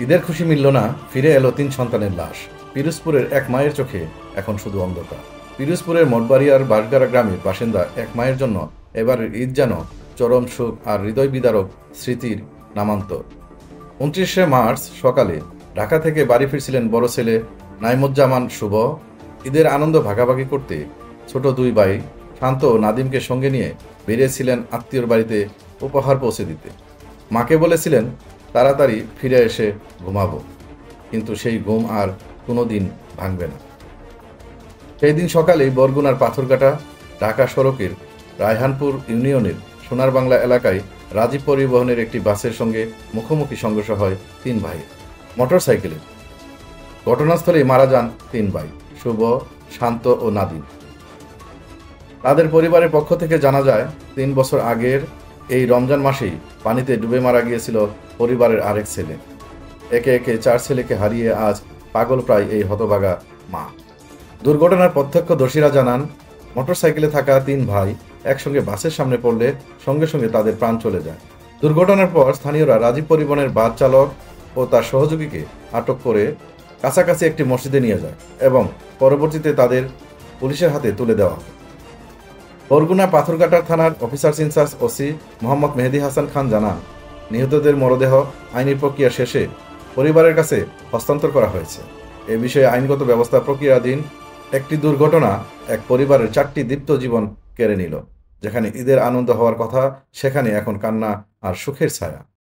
ঈদের খুশি মিলল না, ফিরে এলো ৩ সন্তানের লাশ। পিরোজপুরের এক মায়ের চোখে এখন শুধু অন্ধকার। পিরোজপুরের মঠবাড়িয়ার বাঁশগাড়া গ্রামের বাসিন্দা এক মায়ের জন্য এবারের ঈদ যেন চরম সুখ আর হৃদয় বিদারক স্মৃতির নামান্তর। ২৯শে মার্চ সকালে ঢাকা থেকে বাড়ি ফিরছিলেন বড় ছেলে নাইমুজ্জামান শুভ। ঈদের আনন্দ ভাগাভাগি করতে ছোট দুই ভাই শান্ত ও নাদিমকে সঙ্গে নিয়ে বেরিয়েছিলেন আত্মীয়র বাড়িতে উপহার পৌঁছে দিতে। মাকে বলেছিলেন তাড়াতাড়ি ফিরে এসে ঘুমাবো, কিন্তু সেই ঘুম আর কোনোদিন ভাঙবে না। সেই দিন সকালেই বরগুনার পাথরঘাটা ঢাকা সড়কের রায়হানপুর ইউনিয়নের সোনার বাংলা এলাকায় রাজীব পরিবহনের একটি বাসের সঙ্গে মুখোমুখি সংঘর্ষ হয় ৩ ভাই মোটরসাইকেলে। ঘটনাস্থলেই মারা যান ৩ ভাই, শুভ, শান্ত ও নাদিম। তাদের পরিবারের পক্ষ থেকে জানা যায় ৩ বছর আগের এই রমজান মাসেই পানিতে ডুবে মারা গিয়েছিল পরিবারের আরেক ছেলে। একে একে ৪ ছেলেকে হারিয়ে আজ পাগল প্রায় এই হতভাগা মা। দুর্ঘটনার প্রত্যক্ষদর্শীরা জানান, মোটরসাইকেলে থাকা ৩ ভাই একসঙ্গে বাসের সামনে পড়লে সঙ্গে সঙ্গে তাদের প্রাণ চলে যায়। দুর্ঘটনার পর স্থানীয়রা রাজীব পরিবহনের বাস চালক ও তার সহযোগীকে আটক করে কাছাকাছি একটি মসজিদে নিয়ে যায় এবং পরবর্তীতে তাদের পুলিশের হাতে তুলে দেওয়া হয়। বরগুনা পাথরঘাটা থানার অফিসার ইনচার্জ ওসি মোহাম্মদ মেহেদী হাসান খান জানান, নিহতদের মরদেহ আইনি প্রক্রিয়া শেষে পরিবারের কাছে হস্তান্তর করা হয়েছে। এ বিষয়ে আইনগত ব্যবস্থা প্রক্রিয়াধীন। একটি দুর্ঘটনা এক পরিবারের ৪টি দীপ্ত জীবন কেড়ে নিল। যেখানে ঈদের আনন্দ হওয়ার কথা, সেখানে এখন কান্না আর সুখের ছায়া।